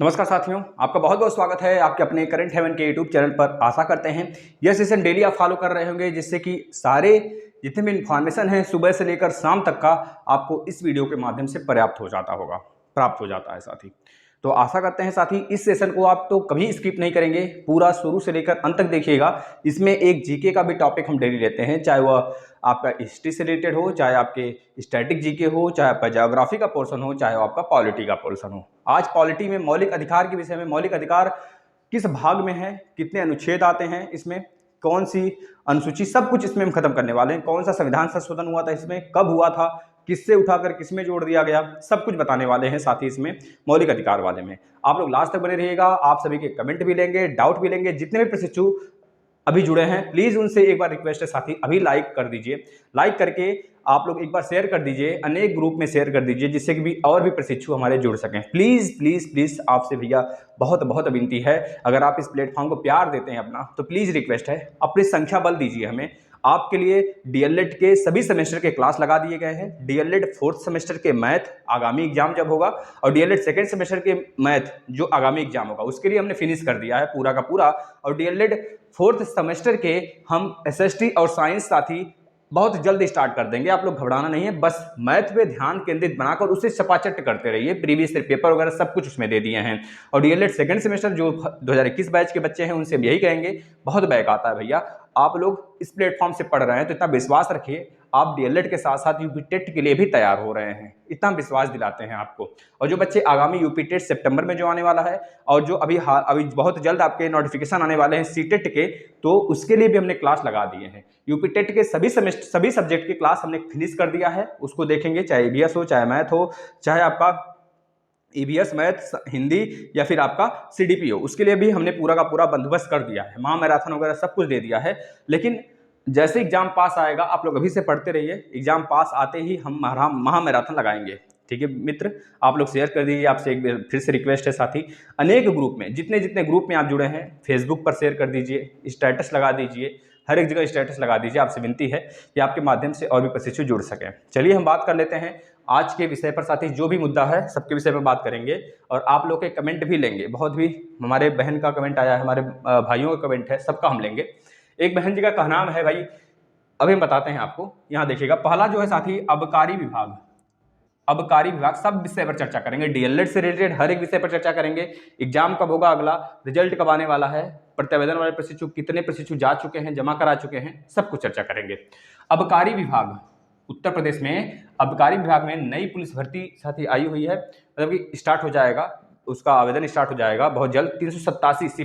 नमस्कार साथियों, आपका बहुत बहुत स्वागत है आपके अपने करंट हेवन के यूट्यूब चैनल पर। आशा करते हैं यह सेशन डेली आप फॉलो कर रहे होंगे, जिससे कि सारे जितने भी इन्फॉर्मेशन हैं सुबह से लेकर शाम तक का आपको इस वीडियो के माध्यम से प्राप्त हो जाता है साथी। तो आशा करते हैं साथी इस सेशन को आप तो कभी स्किप नहीं करेंगे, पूरा शुरू से लेकर अंत तक देखिएगा। इसमें एक जीके का भी टॉपिक हम डेली लेते हैं, चाहे वह आपका हिस्ट्री से रिलेटेड हो, चाहे आपके स्टैटिक जीके हो, चाहे आपका ज्योग्राफी का पोर्शन हो, चाहे आपका पॉलिटी का पोर्शन हो। आज पॉलिटी में मौलिक अधिकार के विषय में, मौलिक अधिकार किस भाग में है, कितने अनुच्छेद आते हैं इसमें, कौन सी अनुसूची, सब कुछ इसमें हम खत्म करने वाले हैं। कौन सा संविधान संशोधन हुआ था इसमें, कब हुआ था, किससे उठाकर किसमें जोड़ दिया गया, सब कुछ बताने वाले हैं साथ ही इसमें मौलिक अधिकार वाले में। आप लोग लास्ट तक बने रहिएगा। आप सभी के कमेंट भी लेंगे, डाउट भी लेंगे। जितने भी प्रशिक्षु अभी जुड़े हैं प्लीज उनसे एक बार रिक्वेस्ट है साथी, अभी लाइक कर दीजिए। लाइक करके आप लोग एक बार शेयर कर दीजिए, अनेक ग्रुप में शेयर कर दीजिए, जिससे कि भी और भी प्रशिक्षु हमारे जुड़ सकें। प्लीज प्लीज प्लीज आपसे भैया बहुत बहुत विनती है, अगर आप इस प्लेटफॉर्म को प्यार देते हैं अपना, तो प्लीज रिक्वेस्ट है अपनी संख्या बल दीजिए हमें। आपके लिए डीएलएड के सभी सेमेस्टर के क्लास लगा दिए गए हैं। डीएलएड 4th सेमेस्टर के मैथ आगामी एग्जाम जब होगा, और डीएलएड 2nd सेमेस्टर के मैथ जो आगामी एग्जाम होगा उसके लिए हमने फिनिश कर दिया है पूरा का पूरा। और डीएलएड 4th सेमेस्टर के हम एसएसटी और साइंस साथी बहुत जल्द स्टार्ट कर देंगे। आप लोग घबराना नहीं है, बस मैथ पे ध्यान केंद्रित बनाकर उसे चपाचट करते रहिए। प्रीवियस पेपर वगैरह सब कुछ उसमें दे दिए हैं। और डीएलएड 2nd सेमेस्टर जो 2021 बैच के बच्चे हैं उनसे हम यही कहेंगे, बहुत बैक आता है भैया। आप लोग इस प्लेटफॉर्म से पढ़ रहे हैं तो इतना विश्वास रखिए, आप डीएलएड के साथ साथ यूपी टेट के लिए भी तैयार हो रहे हैं, इतना विश्वास दिलाते हैं आपको। और जो बच्चे आगामी यूपी टेट सितंबर में जो आने वाला है, और जो अभी बहुत जल्द आपके नोटिफिकेशन आने वाले हैं सीटेट के, तो उसके लिए भी हमने क्लास लगा दिए हैं। यूपी टेट के सभी सब्जेक्ट की क्लास हमने फिनिश कर दिया है, उसको देखेंगे, चाहे ईवीएस हो, चाहे मैथ हो, चाहे आपका ईवीएस मैथ हिंदी, या फिर आपका सीडीपी हो, उसके लिए भी हमने पूरा का पूरा बंदोबस्त कर दिया है। महा मैराथन वगैरह सब कुछ दे दिया है। लेकिन जैसे एग्जाम पास आएगा, आप लोग अभी से पढ़ते रहिए, एग्जाम पास आते ही हम महा मैराथन लगाएंगे। ठीक है मित्र, आप लोग शेयर कर दीजिए। आपसे एक फिर से रिक्वेस्ट है साथी, अनेक ग्रुप में, जितने जितने ग्रुप में आप जुड़े हैं, फेसबुक पर शेयर कर दीजिए, स्टेटस लगा दीजिए, हर एक जगह स्टेटस लगा दीजिए। आपसे विनती है कि आपके माध्यम से और भी प्रशिक्षु जुड़ सकें। चलिए हम बात कर लेते हैं आज के विषय पर साथी। जो भी मुद्दा है सबके विषय पर बात करेंगे, और आप लोग के कमेंट भी लेंगे। बहुत भी हमारे बहन का कमेंट आया है, हमारे भाइयों का कमेंट है, सबका हम लेंगे। एक बहन जी का कहना है भाई, अभी हम बताते हैं आपको। यहाँ देखिएगा, पहला जो है साथी आबकारी विभाग। आबकारी विभाग सब विषय पर चर्चा करेंगे, डीएलएड से रिलेटेड हर एक विषय पर चर्चा करेंगे। एग्जाम कब होगा, अगला रिजल्ट कब आने वाला है, प्रत्यावेदन वाले प्रशिक्षु कितने प्रशिक्षु जा चुके हैं, जमा करा चुके हैं, सब कुछ चर्चा करेंगे। आबकारी विभाग, उत्तर प्रदेश में आबकारी विभाग में नई पुलिस भर्ती साथी आई हुई है, मतलब कि स्टार्ट हो जाएगा, उसका आवेदन स्टार्ट हो जाएगा बहुत जल्द। 327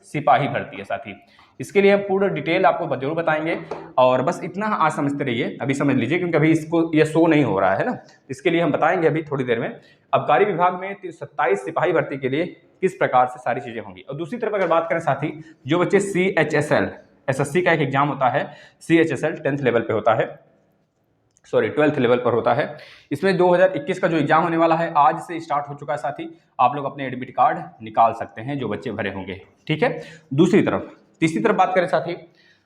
सिपाही भर्ती है साथी। इसके लिए हम पूरा डिटेल आपको जरूर बताएंगे, और बस इतना आज समझते रहिए, अभी समझ लीजिए, क्योंकि अभी इसको ये शो नहीं हो रहा है ना, इसके लिए हम बताएंगे अभी थोड़ी देर में। आबकारी विभाग में 327 सिपाही भर्ती के लिए किस प्रकार से सारी चीजें होंगी। और दूसरी तरफ अगर बात करें साथी, जो बच्चे CHSL एसएससी का एक एग्जाम होता है, CHSL 10th लेवल पे होता है, 12th लेवल पर होता है। इसमें 2021 का जो एग्जाम होने वाला है आज से स्टार्ट हो चुका है साथी। आप लोग अपने एडमिट कार्ड निकाल सकते हैं जो बच्चे भरे होंगे, ठीक है। दूसरी तरफ, तीसरी तरफ बात करें साथी,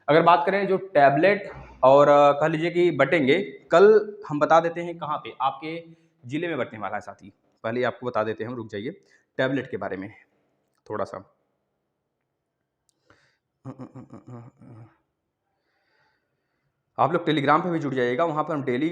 अगर बात करें जो टैबलेट और कह लीजिए कि बटेंगे, कल हम बता देते हैं कहाँ पे आपके जिले में बटने वाला है साथी। पहले आपको बता देते हैं हम, रुक जाइए, टैबलेट के बारे में थोड़ा सा। आप लोग टेलीग्राम पे भी जुड़ जाइएगा, वहाँ पर हम डेली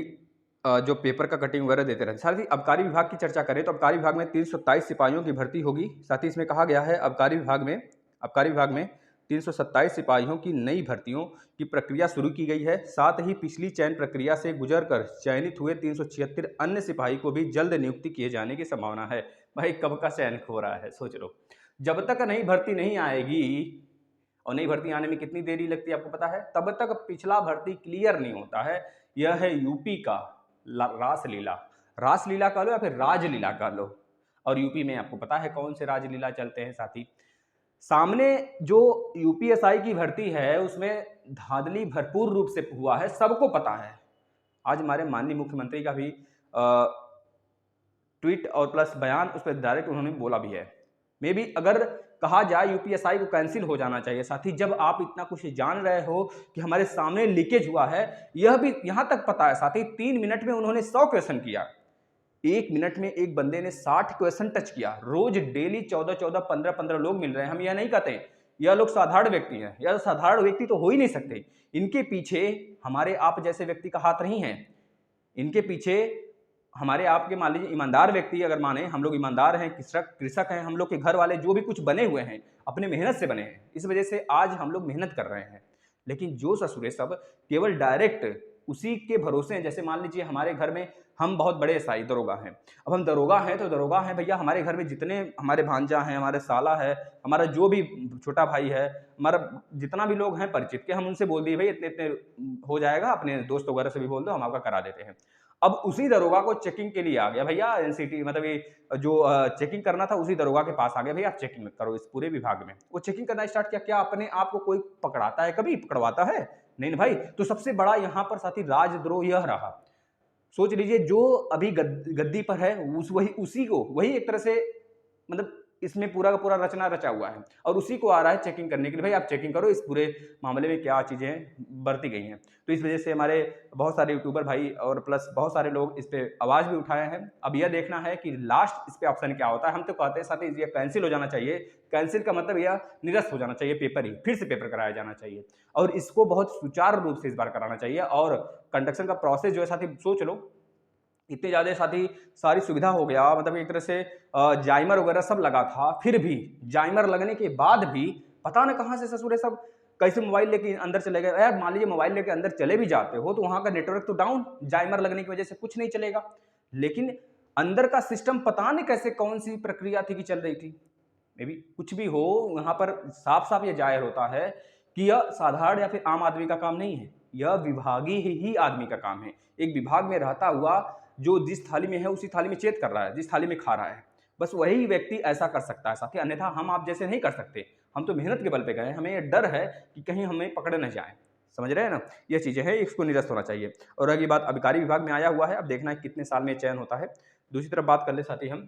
जो पेपर का कटिंग वगैरह देते रहते हैं। साथ ही आबकारी विभाग की चर्चा करें तो आबकारी विभाग में 327 सिपाहियों की भर्ती होगी। साथ ही इसमें कहा गया है आबकारी विभाग में 327 सिपाहियों की नई भर्तियों की प्रक्रिया शुरू की गई है। साथ ही पिछली चयन प्रक्रिया से गुजरकर चयनित हुए 376 अन्य सिपाही को भी जल्द नियुक्ति किए जाने की संभावना है। भाई कब का चयन हो रहा है सोच लो। जब तक नई भर्ती नहीं आएगी, और नई भर्ती आने में कितनी देरी लगती है आपको पता है, तब तक पिछला भर्ती क्लियर नहीं होता है। यह है यूपी का रासलीला कह लो या फिर राजलीला कह लो। और यूपी में आपको पता है कौन से राजलीला चलते हैं साथी। सामने जो यूपीएसआई की भर्ती है उसमें धांधली भरपूर रूप से हुआ है, सबको पता है। आज हमारे माननीय मुख्यमंत्री का भी ट्वीट और प्लस बयान उस पर डायरेक्ट उन्होंने बोला भी है। मे भी अगर कहा जाए यूपीएसआई को कैंसिल हो जाना चाहिए साथी, जब आप इतना कुछ जान रहे हो कि हमारे सामने लीकेज हुआ है, यह भी यहां तक पता है साथी। 3 मिनट में उन्होंने 100 क्वेश्चन किया, 1 मिनट में एक बंदे ने 60 क्वेश्चन टच किया, रोज डेली 14-14, 15-15 लोग मिल रहे हैं। हम यह नहीं कहते यह लोग साधारण व्यक्ति हैं, यह साधारण व्यक्ति तो हो ही नहीं सकते। इनके पीछे हमारे आप जैसे व्यक्ति का हाथ नहीं है, इनके पीछे हमारे आपके मान लीजिए ईमानदार व्यक्ति, अगर माने हम लोग ईमानदार हैं, कृषक हैं, हम लोग के घर वाले जो भी कुछ बने हुए हैं अपने मेहनत से बने हैं, इस वजह से आज हम लोग मेहनत कर रहे हैं। लेकिन जो ससुरे सब केवल डायरेक्ट उसी के भरोसे हैं। जैसे मान लीजिए हमारे घर में हम बहुत बड़े एसआई दरोगा हैं, अब हम दरोगा हैं तो दरोगा हैं भैया, हमारे घर में जितने हमारे भांजा हैं, हमारे साला है, हमारा जो भी छोटा भाई है, हमारा जितना भी लोग हैं परिचित के, हम उनसे बोल दिए भाई इतने इतने हो जाएगा, अपने दोस्त वगैरह से भी बोल दो, हम आपका करा देते हैं। अब उसी दरोगा को चेकिंग के लिए आ गया भैया एनसीटी, मतलब ये जो चेकिंग करना था उसी दरोगा के पास आ गया, भैया आप चेकिंग करो इस पूरे विभाग में। वो चेकिंग करना स्टार्ट किया। क्या अपने आप को कोई पकड़ाता है, कभी पकड़वाता है? नहीं ना भाई। तो सबसे बड़ा यहाँ पर साथी राजद्रोह यह रहा। सोच लीजिए जो अभी गद्दी पर है वही एक तरह से मतलब इसमें पूरा का पूरा रचना रचा हुआ है, और उसी को आ रहा है चेकिंग करने के लिए, भाई आप चेकिंग करो इस पूरे मामले में क्या चीजें बरती गई हैं। तो इस वजह से हमारे बहुत सारे यूट्यूबर भाई और प्लस बहुत सारे लोग इस पे आवाज भी उठाए हैं। अब यह देखना है कि लास्ट इस पे ऑप्शन क्या होता है। हम तो कहते हैं साथ ये कैंसिल हो जाना चाहिए। कैंसिल का मतलब यह निरस्त हो जाना चाहिए, पेपर ही फिर से पेपर कराया जाना चाहिए, और इसको बहुत सुचारू रूप से इस बार कराना चाहिए। और कंडक्शन का प्रोसेस जो है साथी सोच लो, इतने ज़्यादा साथी सारी सुविधा हो गया, मतलब एक तरह से जाइमर वगैरह सब लगा था, फिर भी जाइमर लगने के बाद भी पता न कहाँ से ससुरे सब कैसे मोबाइल लेके अंदर चले गए। यार मान लीजिए मोबाइल लेके अंदर चले भी जाते हो तो वहाँ का नेटवर्क तो डाउन, जाइमर लगने की वजह से कुछ नहीं चलेगा। लेकिन अंदर का सिस्टम पता नहीं कैसे कौन सी प्रक्रिया थी कि चल रही थी, मे बी कुछ भी हो, यहाँ पर साफ साफ ये जाहिर होता है कि यह साधारण या फिर आम आदमी का काम नहीं है, यह विभागीय ही आदमी का काम है। एक विभाग में रहता हुआ जो जिस थाली में है उसी थाली में चेत कर रहा है, जिस थाली में खा रहा है, बस वही व्यक्ति ऐसा कर सकता है साथी, अन्यथा हम आप जैसे नहीं कर सकते। हम तो मेहनत के बल पे गए, हमें ये डर है कि कहीं हमें पकड़ न जाए। समझ रहे हैं ना, ये चीजें हैं, इसको निरस्त होना चाहिए। और अगली बात, अबकारी विभाग में आया हुआ है, अब देखना है कितने साल में चयन होता है। दूसरी तरफ बात कर ले साथी हम,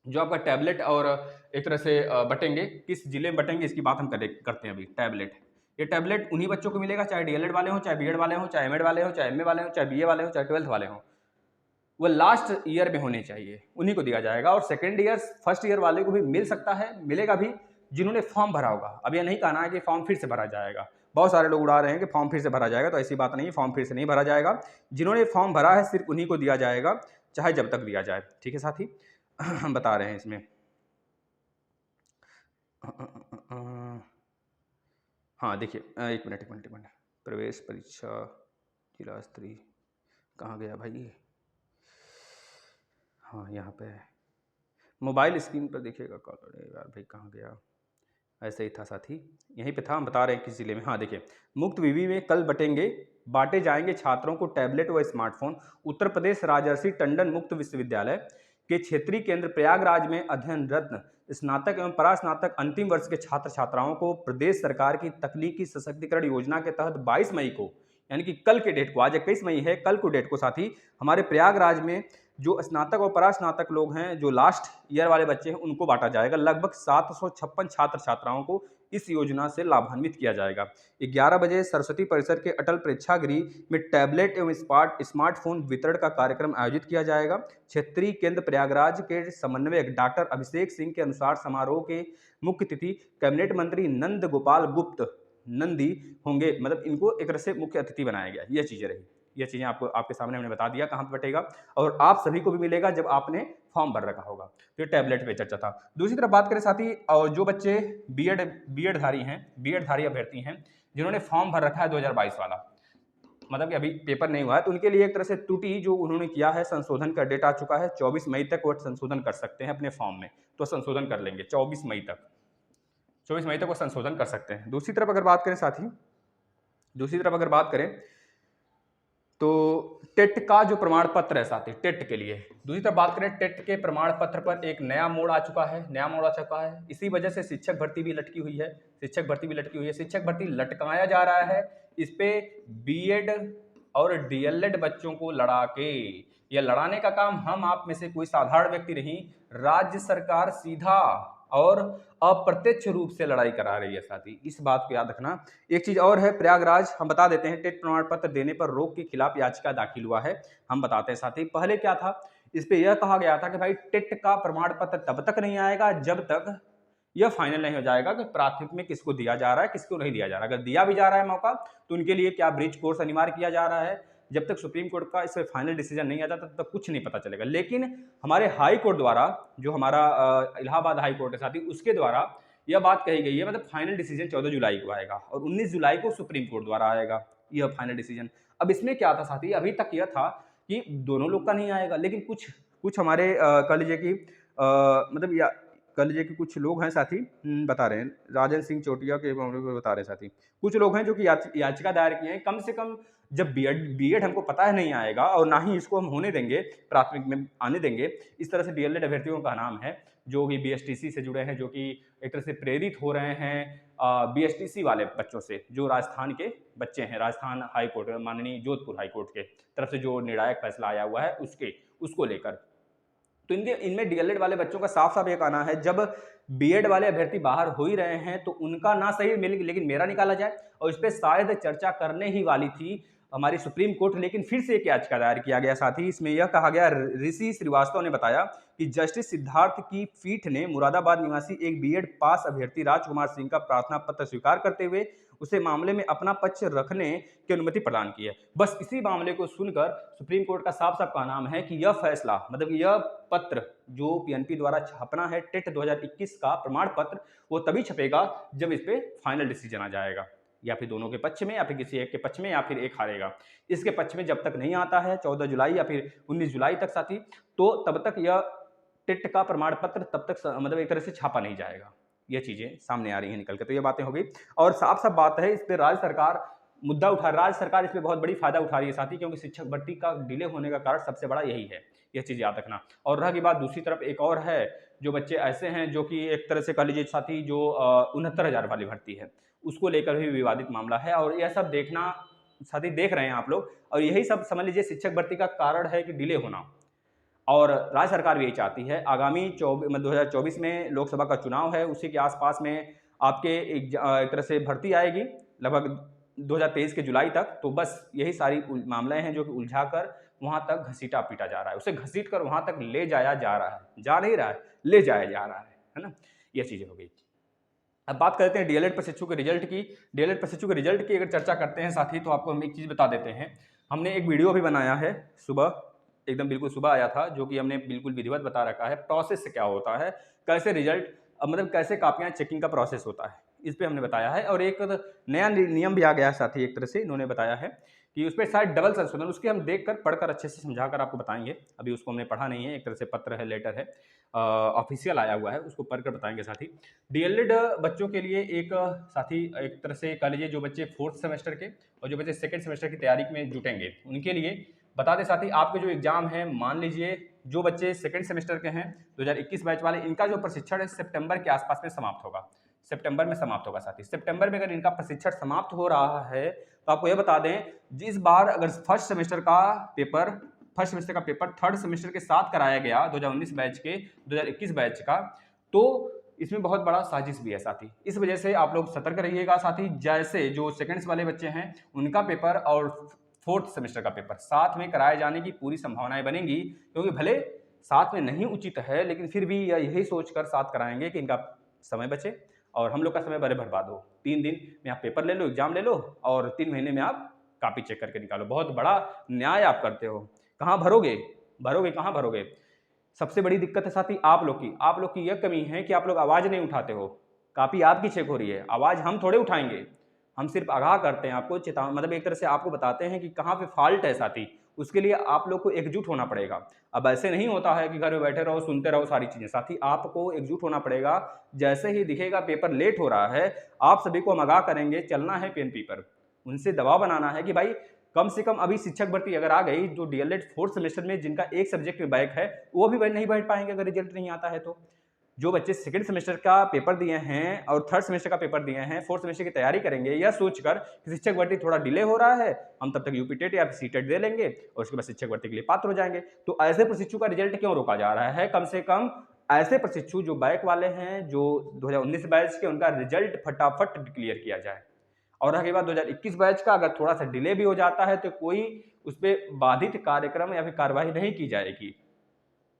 जो आपका टैबलेट और एक तरह से बटेंगे, किस जिले में बटेंगे इसकी बात हम करते हैं अभी। टैबलेट, ये टैबलेट उन्हीं बच्चों को मिलेगा चाहे डीएलएड वाले हो, चाहे बीएड वाले हो, चाहे एमएड वाले हो, चाहे एमए वाले हो, चाहे बीए वाले हो, चाहे 12th वाले हो। वो लास्ट ईयर में होने चाहिए, उन्हीं को दिया जाएगा। और सेकेंड ईयर फर्स्ट ईयर वाले को भी मिल सकता है, मिलेगा भी जिन्होंने फॉर्म भरा होगा। अब यह नहीं कहना है कि फॉर्म फिर से भरा जाएगा, बहुत सारे लोग उड़ा रहे हैं कि फॉर्म फिर से भरा जाएगा, तो ऐसी बात नहीं है, फॉर्म फिर से नहीं भरा जाएगा। जिन्होंने फॉर्म भरा है सिर्फ उन्हीं को दिया जाएगा, चाहे जब तक दिया जाए। ठीक है साथी, हम बता रहे हैं इसमें। हाँ देखिए, एक मिनट, प्रवेश परीक्षा जिला स्तरीय कहाँ गया भाई ये? हाँ यहाँ पे है, मोबाइल स्क्रीन पर देखिएगा। यार भाई कहाँ गया? ऐसे ही था साथी, यहीं पे था, हम बता रहे हैं किस जिले में। हाँ देखिए, मुक्त विवि में कल बांटे जाएंगे छात्रों को टैबलेट व स्मार्टफोन। उत्तर प्रदेश राजर्षि टंडन मुक्त विश्वविद्यालय के क्षेत्रीय केंद्र प्रयागराज में अध्ययनरत स्नातक एवं परास्नातक अंतिम वर्ष के छात्र छात्राओं को प्रदेश सरकार की तकनीकी सशक्तिकरण योजना के तहत 22 मई को, यानी कि कल के डेट को, आज 21 मई है, कल को डेट को साथी हमारे प्रयागराज में जो स्नातक और परास्नातक लोग हैं, जो लास्ट ईयर वाले बच्चे हैं, उनको बांटा जाएगा। लगभग 756 छात्र छात्राओं को इस योजना से लाभान्वित किया जाएगा। 11 बजे सरस्वती परिसर के अटल प्रेक्षागृह में टैबलेट एवं स्मार्टफोन वितरण का कार्यक्रम आयोजित किया जाएगा। क्षेत्रीय केंद्र प्रयागराज के समन्वयक डॉक्टर अभिषेक सिंह के अनुसार समारोह के मुख्य अतिथि कैबिनेट मंत्री नंद गोपाल गुप्त नंदी होंगे, मतलब इनको एक तरह से मुख्य अतिथि बनाया गया। ये चीजें रही, ये चीजें आपको आपके सामने हमने बता दिया कहाँ पे बटेगा, और आप सभी को भी मिलेगा जब आपने फॉर्म भर रखा होगा। तो ये टैबलेट पे चर्चा था। दूसरी तरफ बात करें साथी, और जो बच्चे बीएड धारी हैं, बीएड धारी अभ्यर्थी हैं, जिन्होंने फॉर्म भर रखा है 2022 वाला, मतलब कि अभी पेपर नहीं हुआ है, तो उनके लिए एक तरह से त्रुटि जो उन्होंने किया है, संशोधन का डेट आ चुका है। 24 मई तक वो संशोधन कर सकते हैं अपने फॉर्म में, तो संशोधन कर लेंगे 24 मई तक, 24 मई तक वो संशोधन कर सकते हैं। दूसरी तरफ अगर बात करें साथी, दूसरी तरफ अगर बात करें तो टेट का जो प्रमाण पत्र है साथी, टेट के लिए दूसरी तरफ बात करें, टेट के प्रमाण पत्र पर एक नया मोड़ आ चुका है, नया मोड़ आ चुका है। इसी वजह से शिक्षक भर्ती भी लटकी हुई है, शिक्षक भर्ती भी लटकी हुई है। शिक्षक भर्ती लटकाया जा रहा है, इस पे बीएड और डीएलएड बच्चों को लड़ा के, यह लड़ाने का काम हम आप में से कोई साधारण व्यक्ति नहीं, राज्य सरकार सीधा और अप्रत्यक्ष रूप से लड़ाई करा रही है साथी, इस बात को याद रखना। एक चीज और है, प्रयागराज हम बता देते हैं, टेट प्रमाण पत्र देने पर रोक के खिलाफ याचिका दाखिल हुआ है, हम बताते हैं साथी। पहले क्या था, इस पे यह कहा गया था कि भाई टेट का प्रमाण पत्र तब तक नहीं आएगा जब तक यह फाइनल नहीं हो जाएगा कि प्राथमिक में किसको दिया जा रहा है, किसको नहीं दिया जा रहा है। अगर दिया भी जा रहा है मौका तो उनके लिए क्या ब्रिज कोर्स अनिवार्य किया जा रहा है। जब तक सुप्रीम कोर्ट का इस पर फाइनल डिसीजन नहीं आ जाता तब तक कुछ नहीं पता चलेगा। लेकिन हमारे हाई कोर्ट द्वारा, जो हमारा इलाहाबाद हाई कोर्ट है साथी, उसके द्वारा यह बात कही गई है, मतलब फाइनल डिसीजन 14 जुलाई को आएगा और 19 जुलाई को सुप्रीम कोर्ट द्वारा आएगा यह फाइनल डिसीजन। अब इसमें क्या था साथी, अभी तक यह था कि दोनों लोग का नहीं आएगा, लेकिन कुछ कुछ हमारे कह लीजिए कि मतलब या कह लीजिए कि कुछ लोग हैं साथी, बता रहे हैं, राजन सिंह चोटिया के मामले में बता रहे हैं साथी, कुछ लोग हैं जो कि याचिका दायर किए हैं। कम से कम जब बीएड हमको पता है नहीं आएगा और ना ही इसको हम होने देंगे, प्राथमिक में आने देंगे, इस तरह से डीएलएड अभ्यर्थियों का नाम है जो भी बीएसटीसी से जुड़े हैं, जो कि एक तरह से प्रेरित हो रहे हैं बीएसटीसी वाले बच्चों से, जो राजस्थान के बच्चे हैं, राजस्थान हाई कोर्ट, माननीय जोधपुर हाई कोर्ट के तरफ से जो निर्णायक फैसला आया हुआ है उसको लेकर। तो इनमें डीएलएड वाले बच्चों का साफ साफ ये कहना है, जब बीएड वाले अभ्यर्थी बाहर हो ही रहे हैं तो उनका ना सही मिले लेकिन मेरा निकाला जाए। और इस पर शायद चर्चा करने ही वाली थी हमारी सुप्रीम कोर्ट, लेकिन फिर से एक याचिका दायर किया गया। साथ ही इसमें यह कहा गया, ऋषि श्रीवास्तव ने बताया कि जस्टिस सिद्धार्थ की पीठ ने मुरादाबाद निवासी एक बीएड पास अभ्यर्थी राजकुमार सिंह का प्रार्थना पत्र स्वीकार करते हुए उसे मामले में अपना पक्ष रखने की अनुमति प्रदान की है। बस इसी मामले को सुनकर सुप्रीम कोर्ट का साफ साफ कहना है कि यह फैसला, मतलब यह पत्र जो पीएनपी द्वारा छापना है टेट 2021 का प्रमाण पत्र, वो तभी छपेगा जब इस पे फाइनल डिसीजन आ जाएगा, या फिर दोनों के पक्ष में या फिर किसी एक के पक्ष में या फिर एक हारेगा। इसके पक्ष में जब तक नहीं आता है 14 जुलाई या फिर 19 जुलाई तक साथी, तो तब तक यह टेट का प्रमाण पत्र तब तक मतलब एक तरह से छापा नहीं जाएगा। ये चीजें सामने आ रही हैं निकल के, तो ये बातें हो गई। और साफ साफ बात है, इस पर राज्य सरकार मुद्दा उठा, राज्य सरकार इस पर बहुत बड़ी फायदा उठा रही है साथी, क्योंकि शिक्षक भर्ती का डिले होने का कारण सबसे बड़ा यही है, यह चीज याद रखना। और रह की बात दूसरी तरफ, एक और है, जो बच्चे ऐसे हैं जो कि एक तरह से कह लीजिए साथी, जो 69,000 वाली भर्ती है, उसको लेकर भी विवादित मामला है। और यह सब देखना साथी, देख रहे हैं आप लोग, और यही सब समझ लीजिए शिक्षक भर्ती का कारण है कि डिले होना। और राज्य सरकार भी यही चाहती है, आगामी 2024 में लोकसभा का चुनाव है, उसी के आसपास में आपके एक तरह से भर्ती आएगी लगभग 2023 के जुलाई तक। तो बस यही सारी मामले हैं जो कि उलझा कर वहां तक घसीटा पीटा जा रहा है, उसे घसीट कर वहां तक ले जाया जा रहा है, जा नहीं रहा है, ले जाया जा रहा है ना। यह चीजें हो गई। अब बात करते हैं डीएलएड प्रशिक्षु के रिजल्ट की। डीएलएड प्रशिक्षु के रिजल्ट की अगर चर्चा करते हैं साथी, तो आपको हम एक चीज़ बता देते हैं, हमने एक वीडियो भी बनाया है सुबह, एकदम बिल्कुल सुबह आया था, जो कि हमने बिल्कुल विधिवत बता रखा है प्रोसेस से क्या होता है, कैसे रिजल्ट मतलब कैसे कापियाँ चेकिंग का प्रोसेस होता है, इस पर हमने बताया है। और एक नया नियम भी आ गया है साथी, एक तरह से इन्होंने बताया है कि उस पर शायद डबल संशोधन, उसके हम देखकर पढ़कर अच्छे से समझाकर आपको बताएंगे। अभी उसको हमने पढ़ा नहीं है, एक तरह से पत्र है, लेटर है, ऑफिशियल आया हुआ है, उसको पढ़कर बताएंगे साथी। डीएलएड बच्चों के लिए एक साथी, एक तरह से कह लीजिए जो बच्चे 4th सेमेस्टर के और जो बच्चे 2nd सेमेस्टर की तैयारी में जुटेंगे, उनके लिए बता दें साथी, आपके जो एग्जाम है, मान लीजिए जो बच्चे 2nd सेमेस्टर के हैं 2021 बैच वाले, इनका जो प्रशिक्षण है सितंबर के आसपास में समाप्त होगा, सितंबर में समाप्त होगा साथी। सितंबर में अगर इनका प्रशिक्षण समाप्त हो रहा है तो आपको यह बता दें, जिस बार अगर फर्स्ट सेमेस्टर का पेपर 3rd सेमेस्टर के साथ कराया गया 2019 बैच के 2021 बैच का, तो इसमें बहुत बड़ा साजिश भी है साथी। इस वजह से आप लोग सतर्क रहिएगा साथी। जैसे जो सेकंड्स वाले बच्चे हैं उनका पेपर और 4th सेमेस्टर का पेपर साथ में कराए जाने की पूरी संभावनाएं बनेंगी, क्योंकि भले साथ में नहीं उचित है, लेकिन फिर भी यही सोचकर साथ कराएंगे कि इनका समय बचे और हम लोग का समय बड़े बर्बाद हो। 3 दिन में आप पेपर ले लो, एग्जाम ले लो, और 3 महीने में आप कॉपी चेक करके निकालो। बहुत बड़ा न्याय आप करते हो। कहाँ भरोगे, कहाँ भरोगे? सबसे बड़ी दिक्कत है साथी आप लोग की यह कमी है कि आप लोग आवाज़ नहीं उठाते हो। कॉपी आपकी चेक हो रही है, आवाज़ हम थोड़े उठाएंगे, हम सिर्फ आगाह करते हैं आपको, चेतावनी, मतलब एक तरह से आपको बताते हैं कि कहाँ पे फॉल्ट है साथी। उसके लिए आप लोग को एकजुट होना पड़ेगा। अब ऐसे नहीं होता है कि घर में बैठे रहो सुनते रहो सारी चीज़ें, साथी आपको एकजुट होना पड़ेगा। जैसे ही दिखेगा पेपर लेट हो रहा है, आप सभी को हम आगाह करेंगे, चलना है पेन पेपर, उनसे दबाव बनाना है कि भाई कम से कम अभी शिक्षक भर्ती अगर आ गई, जो डीएलएड 4th सेमेस्टर में जिनका एक सब्जेक्ट में बैक है वो भी नहीं बैठ पाएंगे अगर रिजल्ट नहीं आता है। तो जो बच्चे 2nd सेमेस्टर का पेपर दिए हैं और 3rd सेमेस्टर का पेपर दिए हैं, 4th सेमेस्टर की तैयारी करेंगे, यह सोचकर कि शिक्षक भर्ती थोड़ा डिले हो रहा है, हम तब तक यूपी टेट या सीटेट दे लेंगे और उसके बाद शिक्षक भर्ती के लिए पात्र हो जाएंगे। तो ऐसे प्रशिक्षु का रिजल्ट क्यों रोका जा रहा है? कम से कम ऐसे प्रशिक्षु जो बैक वाले हैं, जो 2019 बैच के, उनका रिजल्ट फटाफट क्लियर किया जाए। और रही बात 2021 बैच का, अगर थोड़ा सा डिले भी हो जाता है तो कोई उस पर बाधित कार्यक्रम या फिर कार्रवाई नहीं की जाएगी।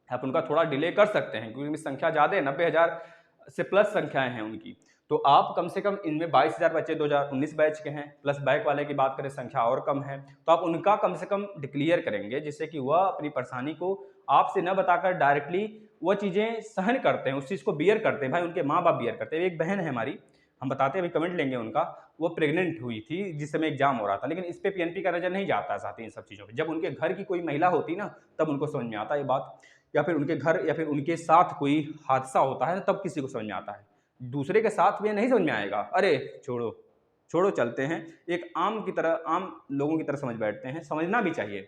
आप उनका थोड़ा डिले कर सकते हैं, क्योंकि संख्या ज़्यादा है, 90,000 से प्लस संख्याएं हैं उनकी। तो आप कम से कम इनमें 22,000 बच्चे 2019 बैच के हैं, प्लस बैक वाले की बात करें संख्या और कम है, तो आप उनका कम से कम डिक्लेयर करेंगे, जिससे कि वह अपनी परेशानी को आपसे न बताकर डायरेक्टली वह चीज़ें सहन करते हैं, उस चीज़ को बियर करते हैं। भाई उनके माँ बाप बियर करते हैं। एक बहन है हमारी, हम बताते हैं, अभी कमेंट लेंगे उनका, वो प्रेग्नेंट हुई थी जिस समय एग्जाम हो रहा था, लेकिन इस पे पीएनपी का नजर नहीं जाता साथ ही इन सब चीज़ों पे। जब उनके घर की कोई महिला होती ना, तब उनको समझ में आता है ये बात, या फिर उनके घर या फिर उनके साथ कोई हादसा होता है तब किसी को समझ में आता है। दूसरे के साथ में नहीं समझ में आएगा, अरे छोड़ो छोड़ो चलते हैं, एक आम की तरह, आम लोगों की तरह समझ बैठते हैं। समझना भी चाहिए,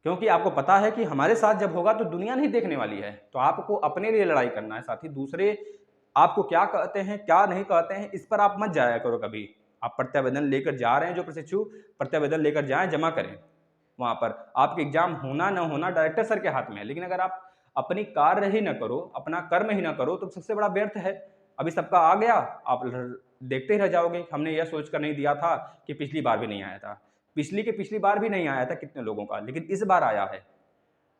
क्योंकि आपको पता है कि हमारे साथ जब होगा तो दुनिया नहीं देखने वाली है। तो आपको अपने लिए लड़ाई करना है, साथ ही दूसरे आपको क्या कहते हैं क्या नहीं कहते हैं इस पर आप मत जाया करो कभी। आप प्रत्यावेदन लेकर जा रहे हैं, जो प्रशिक्षु प्रत्यावेदन लेकर जाएं, जमा करें वहां पर। आपके एग्जाम होना न होना डायरेक्टर सर के हाथ में है, लेकिन अगर आप अपनी कार्य ही न करो, अपना कर्म ही न करो, तो सबसे बड़ा व्यर्थ है। अभी सबका आ गया, आप देखते ही रह जाओगे। हमने यह सोचकर नहीं दिया था कि पिछली बार भी नहीं आया था, पिछली बार भी नहीं आया था कितने लोगों का, लेकिन इस बार आया है।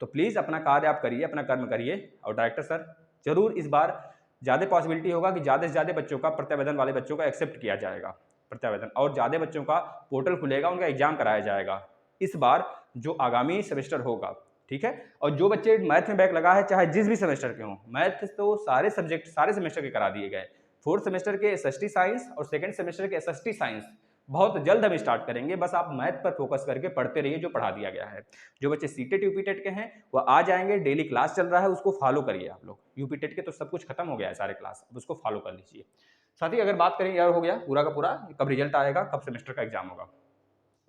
तो प्लीज़ अपना कार्य आप करिए, अपना कर्म करिए। और डायरेक्टर सर जरूर इस बार ज़्यादा पॉसिबिलिटी होगा कि ज़्यादा से ज़्यादा बच्चों का, प्रत्यावेदन वाले बच्चों का एक्सेप्ट किया जाएगा प्रत्यावेदन, और ज़्यादा बच्चों का पोर्टल खुलेगा, उनका एग्जाम कराया जाएगा इस बार जो आगामी सेमेस्टर होगा, ठीक है। और जो बच्चे मैथ में बैक लगा है, चाहे जिस भी सेमेस्टर के हों, मैथ तो सारे सब्जेक्ट सारे सेमेस्टर के करा दिए गए। फोर्थ सेमेस्टर के एसएसटी साइंस और सेकंड सेमेस्टर के एसएसटी साइंस बहुत जल्द हम स्टार्ट करेंगे। बस आप मैथ पर फोकस करके पढ़ते रहिए जो पढ़ा दिया गया है। जो बच्चे सीटेट यूपीटेट के हैं वह आ जाएंगे, डेली क्लास चल रहा है, उसको फॉलो करिए आप लोग। यूपीटेट के तो सब कुछ खत्म हो गया है, सारे क्लास, अब उसको फॉलो कर लीजिए। साथ ही अगर बात करें, यार हो गया पूरा का पूरा, कब रिजल्ट आएगा, कब सेमेस्टर का एग्जाम होगा।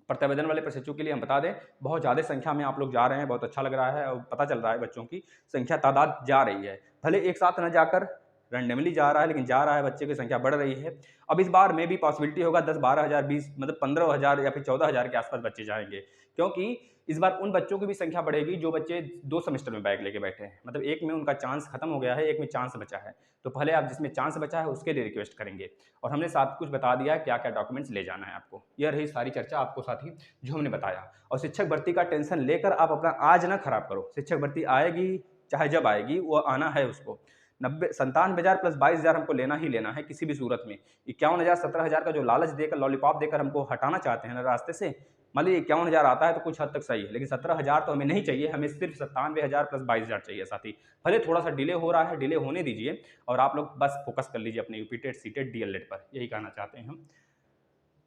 प्रत्यावेदन वाले प्रशिक्षु के लिए हम बता दें, बहुत ज़्यादा संख्या में आप लोग जा रहे हैं, बहुत अच्छा लग रहा है, और पता चल रहा है बच्चों की संख्या तादाद जा रही है। भले एक साथ न जाकर रैंडमली जा रहा है, लेकिन जा रहा है, बच्चे की संख्या बढ़ रही है। अब इस बार में भी पॉसिबिलिटी होगा 10-12,000, 20 मतलब 15,000 या फिर 14,000 के आसपास बच्चे जाएंगे, क्योंकि इस बार उन बच्चों की भी संख्या बढ़ेगी जो बच्चे 2 सेमेस्टर में बैक लेके बैठे हैं। मतलब एक में उनका चांस खत्म हो गया है, एक में चांस बचा है। तो पहले आप जिसमें चांस बचा है उसके लिए रिक्वेस्ट करेंगे, और हमने सब कुछ बता दिया है क्या क्या डॉक्यूमेंट्स ले जाना है आपको। यह रही सारी चर्चा आपको साथी जो हमने बताया। और शिक्षक भर्ती का टेंशन लेकर आप अपना आज ना खराब करो। शिक्षक भर्ती आएगी, चाहे जब आएगी, वो आना है उसको। 97,000 प्लस 22,000 हमको लेना ही लेना है किसी भी सूरत में। 51,000 17,000 का जो लालच देकर, लॉलीपॉप देकर हमको हटाना चाहते हैं ना रास्ते से, मान लीजिए 51,000 आता है तो कुछ हद तक सही है, लेकिन 17,000 तो हमें नहीं चाहिए। हमें सिर्फ 97,000 प्लस 22,000 चाहिए साथी। भले थोड़ा सा डिले हो रहा है, डिले होने दीजिए, और आप लोग बस फोकस कर लीजिए अपने यूपीटेट सीटेट डीएलएड पर, यही कहना चाहते हैं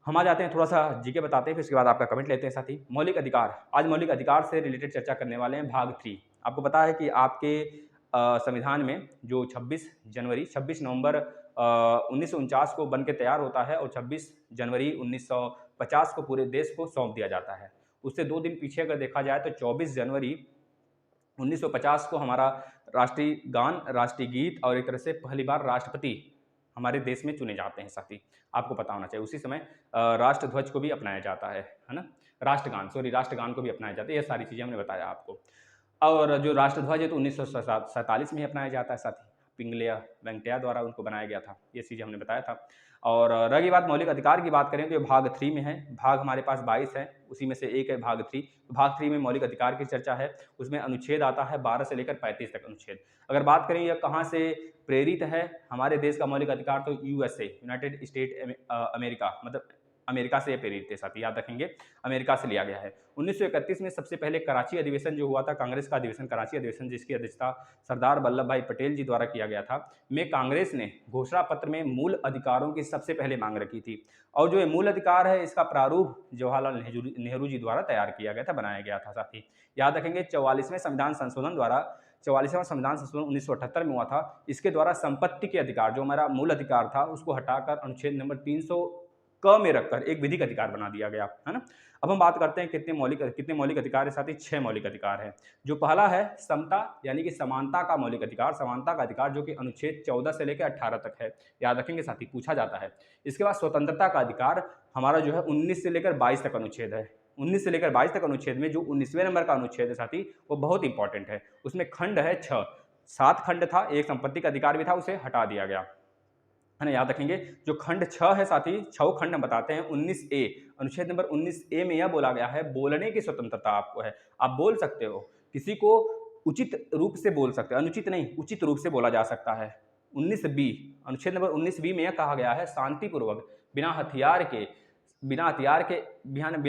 हम आ जाते हैं, थोड़ा सा जीके बताते हैं, फिर उसके बाद आपका कमेंट लेते हैं साथी। मौलिक अधिकार, आज मौलिक अधिकार से रिलेटेड चर्चा करने वाले हैं, भाग 3। आपको पता है कि आपके संविधान में जो 26 नवंबर 1949 को बन के तैयार होता है, और 26 जनवरी 1950 को पूरे देश को सौंप दिया जाता है। उससे 2 दिन पीछे अगर देखा जाए तो 24 जनवरी 1950 को हमारा राष्ट्रीय गान, राष्ट्रीय गीत और एक तरह से पहली बार राष्ट्रपति हमारे देश में चुने जाते हैं साथी। आपको पता होना चाहिए। उसी समय राष्ट्रध्वज को भी अपनाया जाता है ना, राष्ट्रगान को भी अपनाया जाता है। ये सारी चीज़ें हमने बताया आपको। और जो राष्ट्रध्वज है तो 1947 में ही अपनाया जाता है साथी, पिंगलिया वेंकैया द्वारा उनको बनाया गया था। ये चीज़ें हमने बताया था। और रही बात मौलिक अधिकार की बात करें तो ये भाग 3 में है। भाग हमारे पास 22 है, उसी में से एक है भाग 3। भाग 3 में मौलिक अधिकार की चर्चा है। उसमें अनुच्छेद आता है 12 से लेकर 35 तक अनुच्छेद। अगर बात करें यह कहाँ से प्रेरित है, हमारे देश का मौलिक अधिकार तो यूएसए, यूनाइटेड स्टेट अमेरिका, मतलब अमेरिका से प्रेरित है साथी, याद रखेंगे, अमेरिका से लिया गया है। 1931 में सबसे पहले कराची अधिवेशन जो हुआ था, कांग्रेस का अधिवेशन, कराची अधिवेशन, जिसकी अध्यक्षता सरदार वल्लभ भाई पटेल जी द्वारा किया गया था, में कांग्रेस ने घोषणा पत्र में मूल अधिकारों की सबसे पहले मांग रखी थी। और जो ये मूल अधिकार है, इसका प्रारूप जवाहरलाल नेहरू जी द्वारा तैयार किया गया था, बनाया गया था साथी। याद रखेंगे 44वें संविधान संशोधन द्वारा, 44वां संविधान संशोधन 1978 में हुआ था। इसके द्वारा संपत्ति के अधिकार, जो हमारा मूल अधिकार था, उसको हटाकर अनुच्छेद नंबर 300 क में रखकर एक विधिक अधिकार बना दिया गया है ना। अब हम बात करते हैं कितने मौलिक अधिकार है साथी। 6 मौलिक अधिकार है। जो पहला है समता, यानी कि समानता का मौलिक अधिकार, समानता का अधिकार, जो कि अनुच्छेद 14 से लेकर 18 तक है, याद रखेंगे साथी, पूछा जाता है। इसके बाद स्वतंत्रता का अधिकार हमारा जो है 19 से लेकर 22 तक अनुच्छेद है। 19 से लेकर 22 तक अनुच्छेद में जो 19वें नंबर का अनुच्छेद है साथी, वो बहुत इंपॉर्टेंट है। उसमें खंड है 6, 7 खंड था, एक संपत्ति का अधिकार भी था, उसे हटा दिया गया है ना। याद रखेंगे जो खंड 6 है साथी, 6 खंड हम बताते हैं। 19A, अनुच्छेद नंबर 19A में यह बोला गया है, बोलने की स्वतंत्रता आपको है। आप बोल सकते हो, किसी को उचित रूप से बोल सकते हैं, अनुचित नहीं, उचित रूप से बोला जा सकता है। 19 बी, अनुच्छेद नंबर 19 बी में यह कहा गया है शांतिपूर्वक बिना हथियार के बिना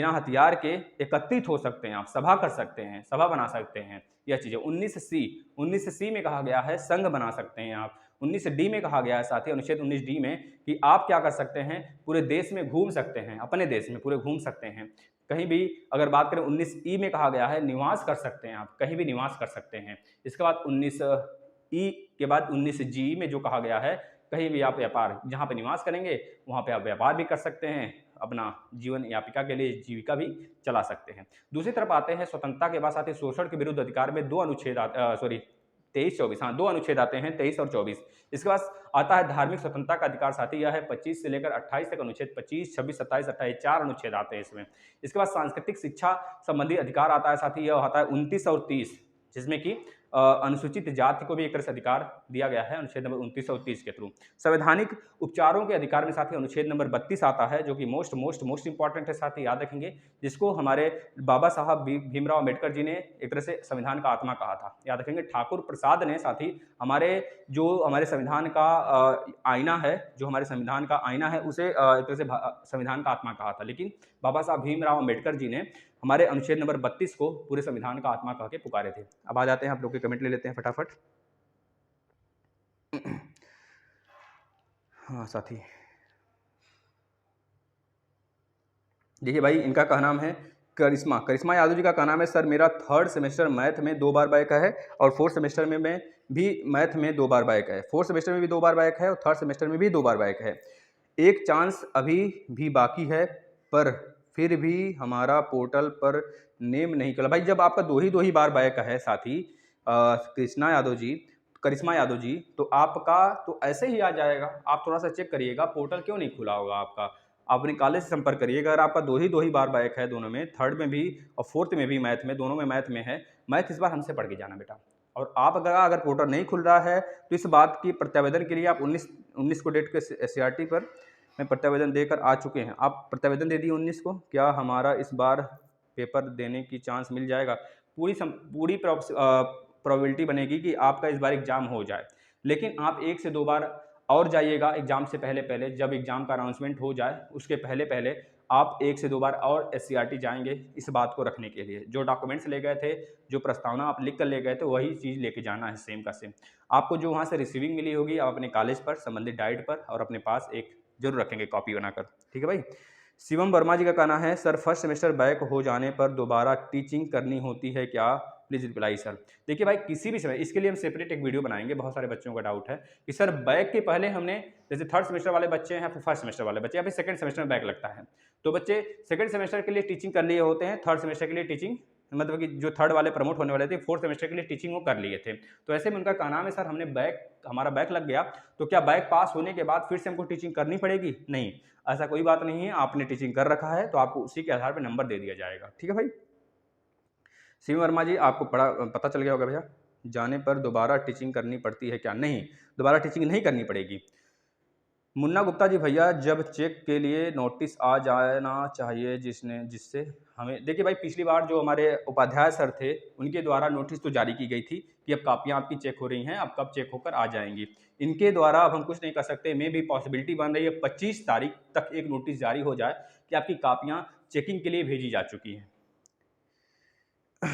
हथियार के एकत्रित हो सकते हैं, आप सभा कर सकते हैं, सभा बना सकते हैं, यह चीजें। 19 सी में कहा गया है संघ बना सकते हैं आप। 19 डी में कहा गया है साथी, अनुच्छेद 19 डी में कि आप क्या कर सकते हैं, पूरे देश में घूम सकते हैं, अपने देश में पूरे घूम सकते हैं कहीं भी। अगर बात करें 19 ई में कहा गया है निवास कर सकते हैं, आप कहीं भी निवास कर सकते हैं। इसके बाद 19 ई के बाद 19 जी में जो कहा गया है कहीं भी आप व्यापार, जहाँ पे निवास करेंगे वहाँ पे आप व्यापार भी कर सकते हैं, अपना जीवन यापिका के लिए जीविका भी चला सकते हैं। दूसरी तरफ आते हैं स्वतंत्रता के बाद आते शोषण के विरुद्ध अधिकार में 2 अनुच्छेद 23-24, हाँ 2 अनुच्छेद आते हैं, 23 और 24। इसके बाद आता है धार्मिक स्वतंत्रता का अधिकार साथी, यह है 25 से लेकर 28 तक अनुच्छेद 25, 26, 27, 28, 4 अनुच्छेद आते हैं इसमें। इसके बाद सांस्कृतिक शिक्षा संबंधी अधिकार आता है साथी, यह आता है 29 और 30, जिसमें कि अनुसूचित जाति को भी एक तरह से अधिकार दिया गया है अनुच्छेद नंबर 29 और 30 के थ्रू। संवैधानिक उपचारों के अधिकार में साथी अनुच्छेद नंबर 32 आता है, जो कि मोस्ट इंपॉर्टेंट है साथी, याद रखेंगे, जिसको हमारे बाबा साहब भीमराव अम्बेडकर जी ने एक तरह से संविधान का आत्मा कहा था, याद रखेंगे। ठाकुर प्रसाद ने साथी हमारे संविधान का आईना है, जो हमारे संविधान का आईना है, उसे एक तरह से संविधान का आत्मा कहा था, लेकिन बाबा साहब भीमराव अम्बेडकर जी ने हमारे अनुच्छेद नंबर 32 को पूरे संविधान का आत्मा कह के पुकारे थे। अब आ जाते हैं, आप लोग के कमेंट ले लेते हैं फटाफट। हाँ साथी, देखिए भाई, इनका का नाम है करिश्मा यादव जी का कहना है सर मेरा 3rd सेमेस्टर मैथ में 2 बार बैक है और 4th सेमेस्टर में भी मैथ में 2 बार बैक है, 4th सेमेस्टर में भी 2 बार बैक है और 3rd सेमेस्टर में भी 2 बार बैक है। एक चांस अभी भी बाकी है, पर फिर भी हमारा पोर्टल पर नेम नहीं खुला। भाई जब आपका 2 ही बार बैक है साथी करिश्मा यादव जी, तो आपका तो ऐसे ही आ जाएगा। आप थोड़ा सा चेक करिएगा पोर्टल क्यों नहीं खुला होगा आपका, आप अपने कॉलेज से संपर्क करिएगा। अगर आपका 2 ही बार बैक है दोनों में, 3rd में भी और 4th में भी मैथ में, दोनों में मैथ में है, मैथ इस बार हमसे पढ़ के जाना बेटा। और आप अगर पोर्टल नहीं खुल रहा है तो इस बात की प्रत्यावेदन के लिए आप 19 को डेट के SCRT पर में प्रत्यावेदन देकर आ चुके हैं। आप प्रत्यावेदन दे दिए 19 को, क्या हमारा इस बार पेपर देने की चांस मिल जाएगा? पूरी प्रोबेबिलिटी बनेगी कि आपका इस बार एग्जाम हो जाए, लेकिन आप 1 से 2 बार और जाइएगा एग्जाम से पहले। जब एग्जाम का अनाउंसमेंट हो जाए उसके पहले आप 1 से 2 बार और SCRT जाएंगे, इस बात को रखने के लिए। जो डॉक्यूमेंट्स ले गए थे, जो प्रस्तावना आप लिख कर ले गए थे, वही चीज़ लेके जाना है, सेम का सेम। आपको जो वहाँ से रिसीविंग मिली होगी, आप अपने कॉलेज पर संबंधित डाइट पर और अपने पास एक जरूर रखेंगे कॉपी बनाकर, ठीक है भाई। शिवम वर्मा जी का कहना है सर 1st सेमेस्टर बैक हो जाने पर दोबारा टीचिंग करनी होती है क्या? Please reply sir. देखिए भाई, किसी भी समय, इसके लिए हम सेपरेट एक वीडियो बनाएंगे। बहुत सारे बच्चों का डाउट है कि सर बैक के पहले हमने, जैसे 3rd सेमेस्टर वाले बच्चे हैं, फिर 1st सेमेस्टर वाले बच्चे, या फिर 2nd सेमेस्टर में बैक लगता है, तो बच्चे 2nd सेमेस्टर के लिए टीचिंग कर लिए होते हैं, 3rd सेमेस्टर के लिए टीचिंग, मतलब कि जो 3rd वाले प्रमोट होने वाले थे 4th सेमेस्टर के लिए टीचिंग वो कर लिए थे। तो ऐसे में उनका कहना है सर हमारा बैक लग गया, तो क्या बैक पास होने के बाद फिर से हमको टीचिंग करनी पड़ेगी? नहीं, ऐसा कोई बात नहीं है। आपने टीचिंग कर रखा है तो आपको उसी के आधार पर नंबर दे दिया जाएगा, ठीक है भाई। शिव वर्मा जी, आपको पता चल गया होगा भैया, जाने पर दोबारा टीचिंग करनी पड़ती है क्या? नहीं, दोबारा टीचिंग नहीं करनी पड़ेगी। मुन्ना गुप्ता जी, भैया जब चेक के लिए नोटिस आ जाना चाहिए जिससे हमें, देखिए भाई, पिछली बार जो हमारे उपाध्याय सर थे उनके द्वारा नोटिस तो जारी की गई थी कि अब कापियाँ आपकी चेक हो रही हैं, अब कब चेक होकर आ जाएंगी। इनके द्वारा अब हम कुछ नहीं कर सकते। मे भी पॉसिबिलिटी बन रही है 25 तारीख तक एक नोटिस जारी हो जाए कि आपकी कापियाँ चेकिंग के लिए भेजी जा चुकी हैं।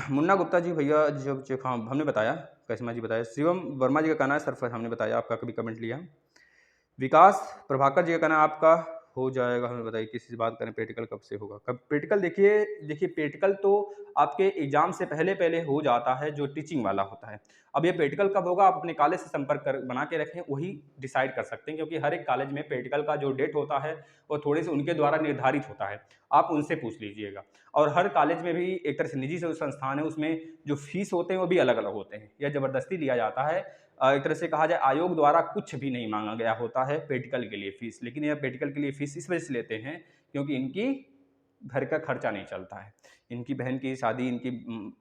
मुन्ना गुप्ता जी, भैया जब चेक, हाँ हमने बताया, करिश्मा जी बताया। शिवम वर्मा जी का कहना है सर हमने बताया, आपका कभी कमेंट लिया। विकास प्रभाकर जी का कहना आपका हो जाएगा, हमें बताइए किसी से बात करें, प्रैक्टिकल कब से होगा? कब प्रैक्टिकल? देखिए प्रैक्टिकल तो आपके एग्जाम से पहले हो जाता है, जो टीचिंग वाला होता है। अब ये प्रैक्टिकल कब होगा, आप अपने कॉलेज से संपर्क बना के रखें, वही डिसाइड कर सकते हैं, क्योंकि हर एक कॉलेज में प्रैक्टिकल का जो डेट होता है वो थोड़े से उनके द्वारा निर्धारित होता है, आप उनसे पूछ लीजिएगा। और हर कॉलेज में भी एक तरह से निजी संस्थान है, उसमें जो फीस होते हैं वो भी अलग अलग होते हैं, यह ज़बरदस्ती लिया जाता है। एक तरह से कहा जाए आयोग द्वारा कुछ भी नहीं मांगा गया होता है प्रैक्टिकल के लिए फीस, लेकिन यह प्रैक्टिकल के लिए फीस इस वजह से लेते हैं क्योंकि इनकी घर का खर्चा नहीं चलता है। इनकी बहन की शादी, इनकी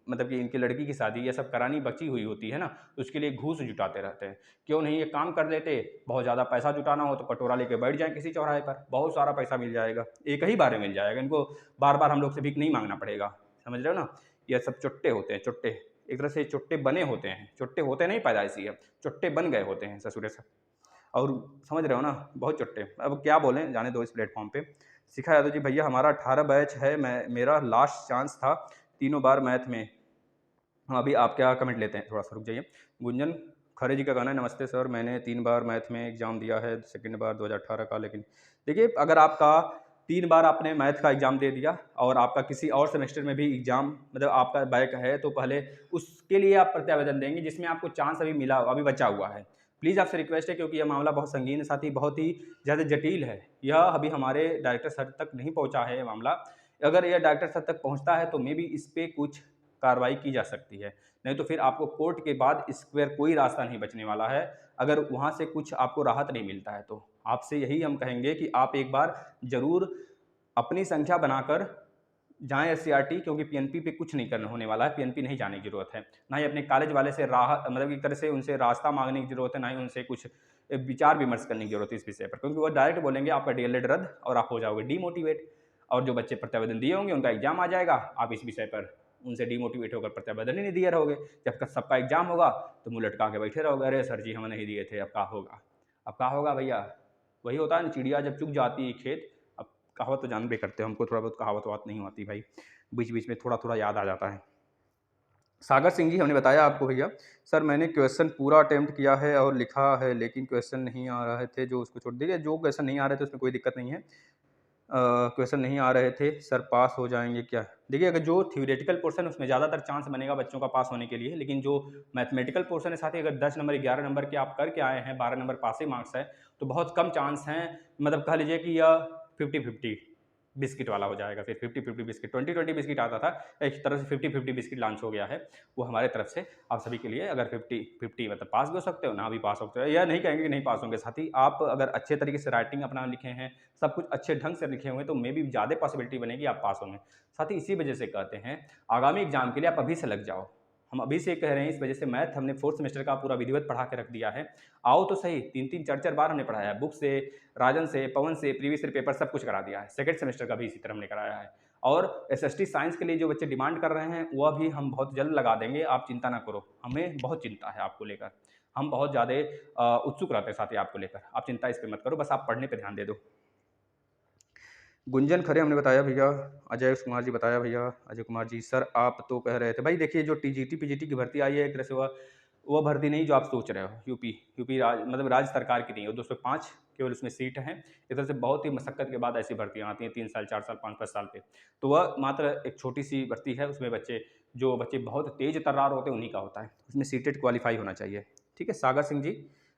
मतलब कि इनकी लड़की की शादी, यह सब करानी बची हुई होती है ना, तो उसके लिए घूस जुटाते रहते हैं। क्यों नहीं ये काम कर लेते? बहुत ज़्यादा पैसा जुटाना हो तो कटोरा लेके बैठ जाए किसी चौराहे पर, बहुत सारा पैसा मिल जाएगा, एक ही बार में मिल जाएगा। इनको बार बार हम लोग से भीख नहीं मांगना पड़ेगा, समझ रहे हो ना। यह सब चुट्टे होते हैं, चुट्टे, एक तरह से चुट्टे बने होते हैं, चुट्टे होते नहीं पैदाइशी है, चुट्टे बन गए होते हैं ससुरे से। और समझ रहे हो ना, बहुत चुट्टे। अब क्या बोलें, जाने दो इस प्लेटफॉर्म पे। शिखा यादव जी, भैया हमारा 18 बैच है, मैं मेरा लास्ट चांस था तीनों बार मैथ में। हाँ, अभी आप क्या कमेंट लेते हैं, थोड़ा सा रुक जाइए। गुंजन खरे जी का कहना है, नमस्ते सर, मैंने 3 बार मैथ में एग्ज़ाम दिया है, सेकंड बार 2018 का। लेकिन देखिए, अगर आपका 3 बार आपने मैथ का एग्ज़ाम दे दिया और आपका किसी और सेमेस्टर में भी एग्ज़ाम मतलब आपका बैक है, तो पहले उसके लिए आप प्रत्यावेदन देंगे जिसमें आपको चांस अभी मिला, अभी बचा हुआ है। प्लीज़ आपसे रिक्वेस्ट है, क्योंकि यह मामला बहुत संगीन है, साथ ही बहुत ही ज़्यादा जटिल है। यह अभी हमारे डायरेक्टर सर तक नहीं पहुँचा है ये मामला। अगर यह डायरेक्टर सर तक पहुँचता है तो मे बी इस पर कुछ कार्रवाई की जा सकती है, नहीं तो फिर आपको कोर्ट के बाद इसके कोई रास्ता नहीं बचने वाला है। अगर वहाँ से कुछ आपको राहत नहीं मिलता है तो आपसे यही हम कहेंगे कि आप एक बार ज़रूर अपनी संख्या बनाकर जाएँ एससीईआरटी, क्योंकि पीएनपी पे कुछ नहीं करना होने वाला है, पीएनपी नहीं जाने की ज़रूरत है। ना ही अपने कॉलेज वाले से मतलब एक तरह से उनसे रास्ता माँगने की ज़रूरत है, ना ही उनसे कुछ विचार विमर्श करने की ज़रूरत है इस विषय पर, क्योंकि वो डायरेक्ट बोलेंगे आपका डीएलएड रद्द और आप हो जाओगे डीमोटिवेट। और जो बच्चे प्रत्यावेदन दिए होंगे उनका एग्ज़ाम आ जाएगा, आप इस विषय पर उनसे डीमोटिवेट होकर प्रत्यावेदन ही नहीं दिए रहोगे। जब सबका एग्ज़ाम होगा तो मुँह लटका के बैठे रहोगे, अरे सर जी हम नहीं दिए थे, अब क्या होगा। अब क्या होगा भैया, वही होता है ना, चिड़िया जब चुग जाती है खेत। अब कहावत तो जानबे करते हो, हमको थोड़ा बहुत कहावत वात नहीं आती भाई, बीच बीच में थोड़ा थोड़ा याद आ जाता है। सागर सिंह जी, हमने बताया आपको भैया, सर मैंने क्वेश्चन पूरा अटेम्प्ट किया है और लिखा है, लेकिन क्वेश्चन नहीं आ रहे थे, जो उसको छोड़ दीजिए। जो क्वेश्चन नहीं आ रहे थे उसमें कोई दिक्कत नहीं है। क्वेश्चन नहीं आ रहे थे सर, पास हो जाएंगे क्या? देखिए, अगर जो थ्योरेटिकल पोर्शन उसमें ज़्यादातर चांस बनेगा बच्चों का पास होने के लिए, लेकिन जो मैथमेटिकल पोर्शन है, साथ ही अगर 10 नंबर 11 नंबर के आप करके आए हैं, 12 नंबर पासिंग मार्क्स है, तो बहुत कम चांस हैं। मतलब कह लीजिए कि यह 50-50 बिस्किट वाला हो जाएगा। फिर 50-50 बिस्किट, 20-20 बिस्किट आता था, एक तरह से 50-50 बिस्किट लॉन्च हो गया है। वो हमारे तरफ से आप सभी के लिए, अगर 50-50 मतलब पास भी हो सकते हो, ना भी पास हो सकते हो, या नहीं कहेंगे कि नहीं पास होंगे। साथ ही आप अगर अच्छे तरीके से राइटिंग अपना लिखे हैं, सब कुछ अच्छे ढंग से लिखे हुए, तो मे बी ज़्यादा पॉसिबिलिटी बनेगी आप पास होंगे। साथ ही इसी वजह से कहते हैं, आगामी एग्जाम के लिए आप अभी से लग जाओ। हम अभी से कह रहे हैं, इस वजह से मैथ हमने 4th सेमेस्टर का पूरा विधिवत पढ़ा के रख दिया है। आओ तो सही, 3-3 4-4 बार हमने पढ़ाया है, बुक से, राजन से, पवन से, प्रीवियस ईयर पेपर सब कुछ करा दिया है। सेकंड सेमेस्टर का भी इसी तरह हमने कराया है। और एसएसटी साइंस के लिए जो बच्चे डिमांड कर रहे हैं, वह भी हम बहुत जल्द लगा देंगे, आप चिंता ना करो। हमें बहुत चिंता है आपको लेकर, हम बहुत ज़्यादा उत्सुक रहते हैं साथी आपको लेकर। आप चिंता इस पर मत करो, बस आप पढ़ने पर ध्यान दे दो। गुंजन खरे हमने बताया भैया। अजय कुमार जी बताया भैया। अजय कुमार जी, सर आप तो कह रहे थे भाई, देखिए जो टीजीटी पीजीटी की भर्ती आई है, एक तरह से वह भर्ती नहीं जो आप सोच रहे हो। यूपी मतलब राज्य सरकार की नहीं है, 205 केवल उसमें सीट हैं। एक तरह से बहुत ही मशक्कत के बाद ऐसी भर्तियाँ आती हैं 3 साल 4 साल 5-5 साल पे। तो वह मात्र एक छोटी सी भर्ती है, उसमें जो बच्चे बहुत तेज तर्रार होते हैं उन्हीं का होता है, उसमें सीटेट क्वालिफाई होना चाहिए। ठीक है सागर सिंह जी,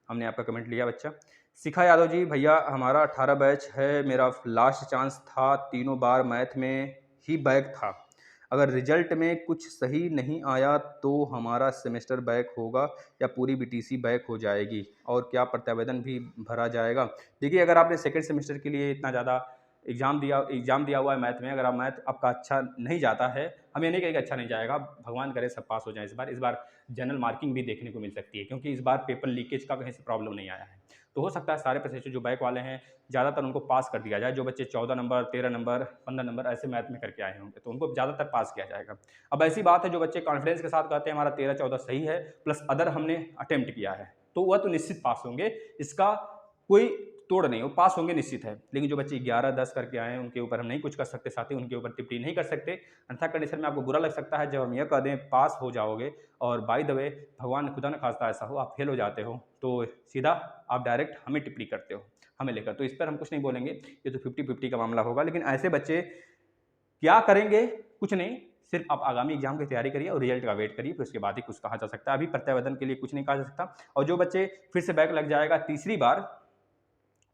हमने आपका कमेंट लिया बच्चा। शिखा यादव जी, भैया हमारा 18 बैच है, मेरा लास्ट चांस था, तीनों बार मैथ में ही बैक था। अगर रिजल्ट में कुछ सही नहीं आया तो हमारा सेमेस्टर बैक होगा या पूरी बीटीसी बैक हो जाएगी, और क्या प्रत्यावेदन भी भरा जाएगा? देखिए, अगर आपने सेकेंड सेमेस्टर के लिए इतना ज़्यादा एग्ज़ाम दिया हुआ है मैथ में, अगर आप मैथ आपका अच्छा नहीं जाता है, हम ये नहीं कहेंगे अच्छा नहीं जाएगा, भगवान करे सब पास हो जाए इस बार जनरल मार्किंग भी देखने को मिल सकती है, क्योंकि इस बार पेपर लीकेज का कहीं से प्रॉब्लम नहीं आया है। तो हो सकता है सारे प्रोफेसर जो बैक वाले हैं, ज़्यादातर उनको पास कर दिया जाए। जो बच्चे 14 नंबर, 13 नंबर, 15 नंबर ऐसे मैथ में करके आए होंगे, तो उनको ज़्यादातर पास किया जाएगा। अब ऐसी बात है, जो बच्चे कॉन्फिडेंस के साथ कहते हैं हमारा 13-14 सही है, प्लस अदर हमने अटेम्प्ट किया है, तो वह तो निश्चित पास होंगे, इसका कोई तोड़ नहीं, वो पास होंगे निश्चित है। लेकिन जो बच्चे 11-10 करके आए हैं, उनके ऊपर हम नहीं कुछ कर सकते, साथ ही उनके ऊपर टिप्पणी नहीं कर सकते। अन्यथा कंडीशन में आपको बुरा लग सकता है जब हम यह कह दें पास हो जाओगे, और बाय द वे भगवान खुदा न खास्ता ऐसा हो आप फेल हो जाते हो, तो सीधा आप डायरेक्ट हमें टिप्पणी करते हो, हमें लेकर। तो इस पर हम कुछ नहीं बोलेंगे, ये तो 50-50 का मामला होगा। लेकिन ऐसे बच्चे क्या करेंगे, कुछ नहीं, सिर्फ आप आगामी एग्जाम की तैयारी करिए और रिजल्ट का वेट करिए, फिर उसके बाद ही कुछ कहा जा सकता है। अभी प्रत्यावेदन के लिए कुछ नहीं कहा जा सकता। और जो बच्चे फिर से बैक लग जाएगा तीसरी बार,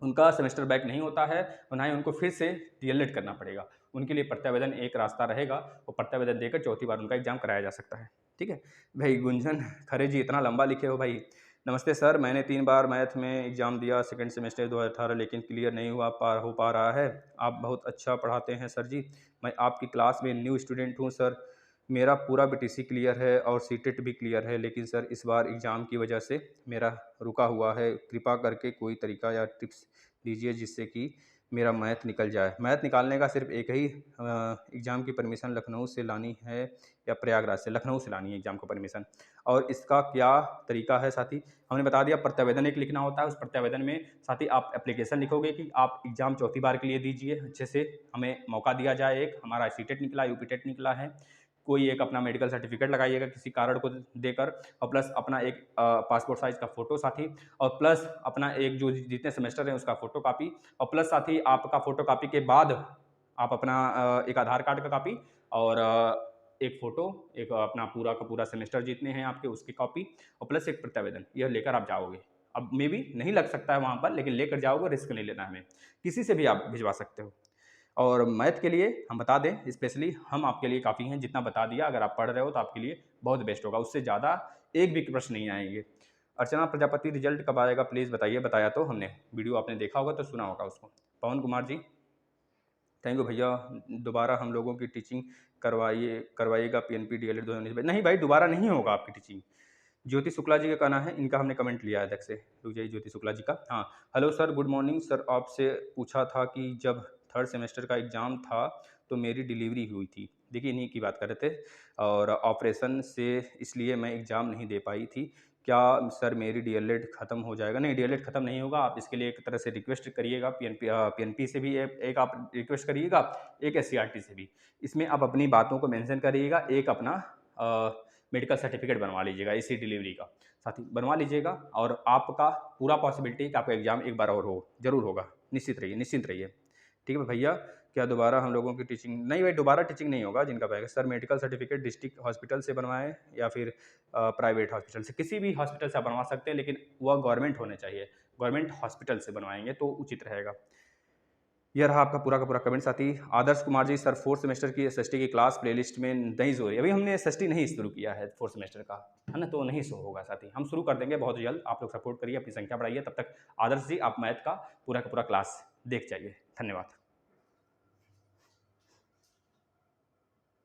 उनका सेमेस्टर बैक नहीं होता है, और ना ही उनको फिर से डीएलएड करना पड़ेगा। उनके लिए प्रत्यावेदन एक रास्ता रहेगा, और प्रत्यावेदन देकर चौथी बार उनका एग्जाम कराया जा सकता है। ठीक है भाई। गुंजन खरे जी, इतना लंबा लिखे हो भाई। नमस्ते सर, मैंने 3 बार मैथ में एग्ज़ाम दिया सेकंड सेमेस्टर 2018, लेकिन क्लियर नहीं हो पा रहा है। आप बहुत अच्छा पढ़ाते हैं सर जी, मैं आपकी क्लास में न्यू स्टूडेंट हूँ सर। मेरा पूरा बीटीसी क्लियर है और सीटेट भी क्लियर है, लेकिन सर इस बार एग्ज़ाम की वजह से मेरा रुका हुआ है। कृपा करके कोई तरीका या टिप्स दीजिए जिससे कि मेरा मैथ निकल जाए। मैथ निकालने का सिर्फ एक ही एग्ज़ाम की परमिशन लखनऊ से लानी है या प्रयागराज से? लखनऊ से लानी है एग्ज़ाम को परमिशन। और इसका क्या तरीका है साथी? हमने बता दिया, प्रत्यावेदन एक लिखना होता है। उस प्रत्यावेदन में साथी आप एप्लीकेशन लिखोगे कि आप एग्ज़ाम चौथी बार के लिए दीजिए, अच्छे से हमें मौका दिया जाए। एक हमारा सीटेट निकला, यूपीटेट निकला है, कोई एक अपना मेडिकल सर्टिफिकेट लगाइएगा किसी कारण को देकर, और प्लस अपना एक पासपोर्ट साइज़ का फ़ोटो साथी, और प्लस अपना एक जो जितने सेमेस्टर हैं उसका फ़ोटो कापी, और प्लस साथी आपका फ़ोटो कापी के बाद आप अपना एक आधार कार्ड का कापी, और एक फ़ोटो, एक अपना पूरा का पूरा सेमेस्टर जितने हैं आपके उसकी कॉपी, और प्लस एक प्रत्यावेदन, यह लेकर आप जाओगे। अब मे बी नहीं लग सकता है वहाँ पर, लेकिन लेकर जाओगे, रिस्क नहीं लेना हमें। किसी से भी आप भिजवा सकते हो। और मैथ के लिए हम बता दें, स्पेशली हम आपके लिए काफ़ी हैं, जितना बता दिया। अगर आप पढ़ रहे हो तो आपके लिए बहुत बेस्ट होगा, उससे ज़्यादा एक भी प्रश्न नहीं आएंगे। अर्चना प्रजापति, रिजल्ट कब आएगा प्लीज़ बताइए। बताया तो हमने, वीडियो आपने देखा होगा तो सुना होगा उसको। पवन कुमार जी, थैंक यू भैया। दोबारा हम लोगों की टीचिंग करवाइएगा पीएनपी डीएलएड 2019। नहीं भाई, दोबारा नहीं होगा आपकी टीचिंग। ज्योति शुक्ला जी का कहना है, इनका हमने कमेंट लिया है अलग से, रुक जाइए, ज्योति शुक्ला जी का। हाँ, hello sir, good morning sir. आपसे पूछा था कि जब थर्ड सेमेस्टर का एग्ज़ाम था तो मेरी डिलीवरी हुई थी। देखिए, इन्हीं की बात कर रहे थे, और ऑपरेशन से इसलिए मैं एग्ज़ाम नहीं दे पाई थी। क्या सर मेरी डीएलएड ख़त्म हो जाएगा? नहीं, डीएलएड ख़त्म नहीं होगा। आप इसके लिए एक तरह से रिक्वेस्ट करिएगा, पीएनपी से भी एक आप रिक्वेस्ट करिएगा, एक एससीईआरटी से भी। इसमें आप अपनी बातों को मेंशन करिएगा, एक अपना मेडिकल सर्टिफिकेट बनवा लीजिएगा इसी डिलीवरी का, साथ ही बनवा लीजिएगा, और आपका पूरा पॉसिबिलिटी कि आपका एग्ज़ाम एक बार और हो, ज़रूर होगा। निश्चित रहिए, निश्चिंत रहिए। ठीक है भैया। क्या दोबारा हम लोगों की टीचिंग? नहीं भाई, दोबारा टीचिंग नहीं होगा जिनका पाएगा। Sir medical certificate district hospital से बनवाएं या फिर प्राइवेट हॉस्पिटल से? किसी भी हॉस्पिटल से आप बनवा सकते हैं, लेकिन वह गवर्नमेंट होने चाहिए। गवर्नमेंट हॉस्पिटल से बनवाएंगे तो उचित रहेगा। यह रहा आपका पूरा का पूरा कमेंट साथी। Adarsh Kumar ji, sir fourth semester की एसएसटी की क्लास प्लेलिस्ट में नहीं शो हो रही। अभी हमने एसएसटी नहीं शुरू किया है फोर्थ सेमेस्टर का, है ना, तो नहीं शो होगा साथी। हम शुरू कर देंगे बहुत जल्द। आप लोग सपोर्ट करिए, अपनी संख्या बढ़ाइए। तब तक आदर्श जी, आप मैथ का पूरा क्लास देख जाइए। धन्यवाद।